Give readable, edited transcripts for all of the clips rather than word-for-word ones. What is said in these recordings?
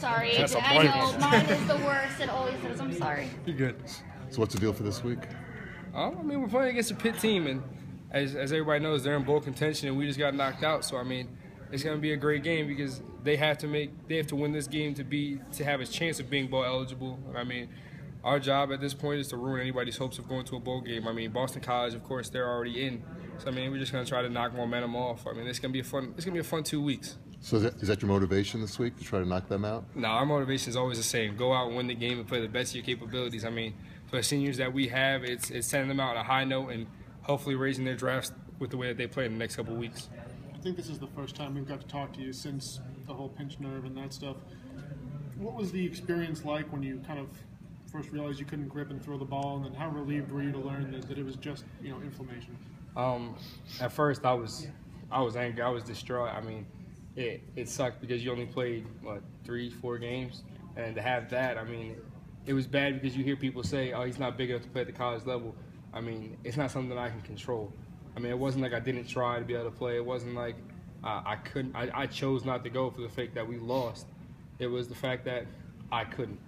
Sorry, That's a I point. know mine is the worst. It always is. I'm sorry. You're good. So what's the deal for this week? I mean, we're playing against a Pitt team, and as everybody knows, they're in bowl contention, and we just got knocked out. So I mean, it's going to be a great game because they have to win this game to have a chance of being bowl eligible. I mean, our job at this point is to ruin anybody's hopes of going to a bowl game. I mean, Boston College, of course, they're already in. So I mean, we're just going to try to knock momentum off. I mean, it's going to be a fun 2 weeks. So is that your motivation this week, to try to knock them out? No, our motivation is always the same. Go out and win the game and play the best of your capabilities. I mean, for the seniors that we have, it's sending them out on a high note and hopefully raising their drafts with the way that they play in the next couple of weeks. I think this is the first time we've got to talk to you since the whole pinched nerve and that stuff. What was the experience like when you kind of first realized you couldn't grip and throw the ball, and then how relieved were you to learn that it was just, inflammation? At first, I was angry. I was distraught. I mean, it sucked because you only played 3-4 games, and to have that, I mean, it was bad because you hear people say, "Oh, he's not big enough to play at the college level." I mean, it's not something that I can control. I mean, it wasn't like I didn't try to be able to play. It wasn't like I couldn't. I chose not to go for the fact that we lost. It was the fact that I couldn't,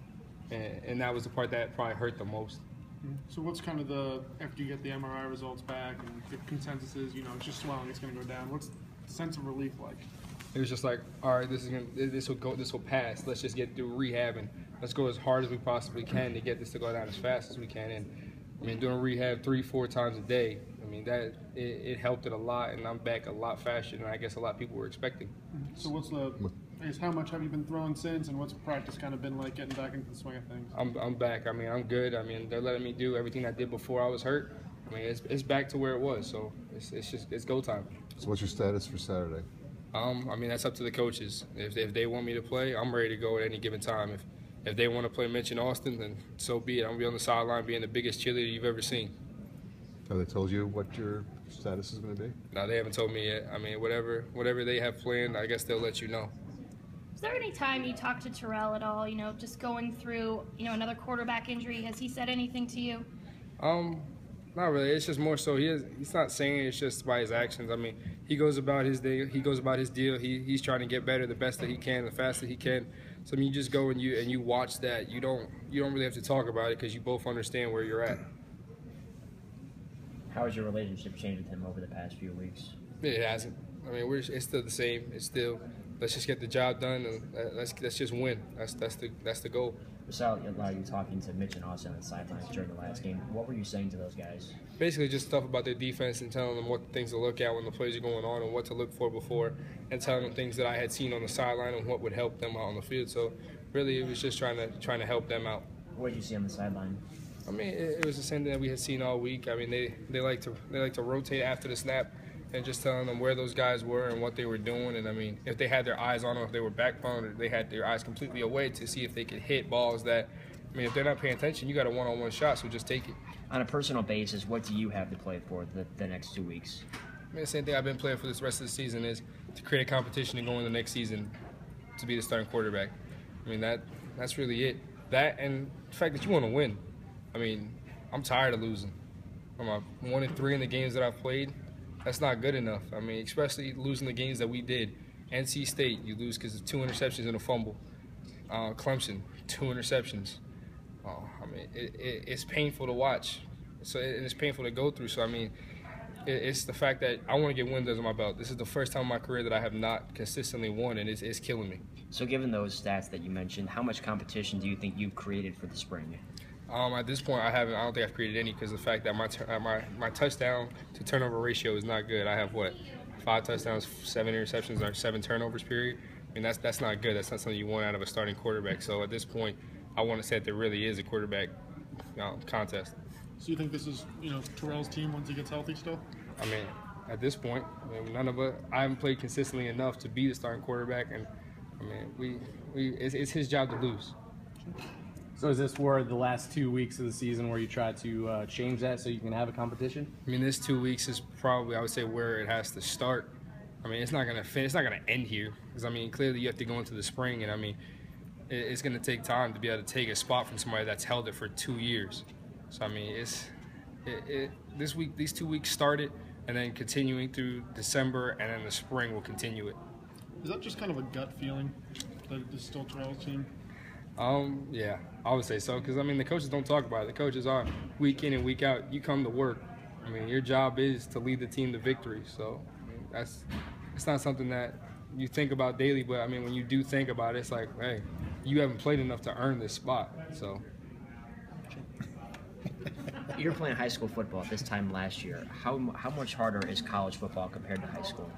and that was the part that probably hurt the most. So what's kind of after you get the MRI results back and the consensus is, it's just swelling, it's going to go down. What's the sense of relief like? It was just like, all right, this will pass. Let's just get through rehab and let's go as hard as we possibly can to get this to go down as fast as we can. And I mean, doing rehab 3-4 times a day, I mean, that it helped it a lot, and I'm back a lot faster than I guess a lot of people were expecting. So how much have you been throwing since, and what's practice kind of been like getting back into the swing of things? I'm back. I mean, I'm good. I mean, they're letting me do everything I did before I was hurt. I mean, it's back to where it was. So it's go time. So what's your status for Saturday? I mean, that's up to the coaches. If they want me to play, I'm ready to go at any given time. If they want to play Mitch and Austin, then so be it. I'm going to be on the sideline being the biggest cheerleader you've ever seen. Have they told you what your status is going to be? No, they haven't told me yet. I mean, whatever they have planned, I guess they'll let you know. Is there any time you talked to Terrell at all, just going through, another quarterback injury? Has he said anything to you? Not really. It's just more so he's not saying it, it's just by his actions. I mean, he goes about his day. He goes about his deal. He's trying to get better the best that he can, the fast that he can. So I mean, you just go and you watch that. You don't really have to talk about it because you both understand where you're at. How has your relationship changed with him over the past few weeks? It hasn't. I mean, it's still the same. It's still, let's just get the job done and let's just win. That's the goal. We saw a lot of you talking to Mitch and Austin on the sidelines during the last game. What were you saying to those guys? Basically just stuff about their defense and telling them what things to look at when the plays are going on and what to look for before, and telling them things that I had seen on the sideline and what would help them out on the field. So really it was just trying to help them out. What did you see on the sideline? I mean, it was the same thing that we had seen all week. I mean, they like to rotate after the snap and just telling them where those guys were and what they were doing. And I mean, if they had their eyes on them, if they were backbone, or they had their eyes completely away to see if they could hit balls that, I mean, if they're not paying attention, you got a one-on-one shot, so just take it. On a personal basis, what do you have to play for the next 2 weeks? I mean, the same thing I've been playing for this rest of the season is to create a competition and go in the next season to be the starting quarterback. I mean, that's really it. That and the fact that you want to win. I mean, I'm tired of losing. I'm 1-3 in the games that I've played. That's not good enough. I mean, especially losing the games that we did. NC State, you lose because of 2 interceptions and a fumble. Clemson, 2 interceptions. I mean, it's painful to watch. So and it's painful to go through. So I mean, it's the fact that I want to get wins under my belt. This is the first time in my career that I have not consistently won, and it's killing me. So given those stats that you mentioned, how much competition do you think you've created for the spring? At this point, I don't think I've created any because of the fact that my touchdown to turnover ratio is not good. I have 5 touchdowns, 7 interceptions, or 7 turnovers. Period. I mean that's not good. That's not something you want out of a starting quarterback. So at this point, I want to say that there really is a quarterback contest. So you think this is Terrell's team once he gets healthy still? I mean, at this point, none of us. I haven't played consistently enough to be the starting quarterback, and I mean, it's his job to lose. So is this where the last 2 weeks of the season where you try to change that so you can have a competition? I mean, this 2 weeks is probably, I would say, where it has to start. I mean, it's not going to finish. It's not going to end here because I mean, clearly you have to go into the spring, and I mean, it's going to take time to be able to take a spot from somebody that's held it for 2 years. So I mean, these 2 weeks started, and then continuing through December, and then the spring will continue it. Is that just kind of a gut feeling that this is still Terrell's team? Yeah, I would say so because I mean the coaches don't talk about it. The coaches are week in and week out. You come to work. I mean your job is to lead the team to victory. So I mean, it's not something that you think about daily. But I mean when you do think about it, it's like, hey, you haven't played enough to earn this spot. So. You were playing high school football at this time last year. How much harder is college football compared to high school?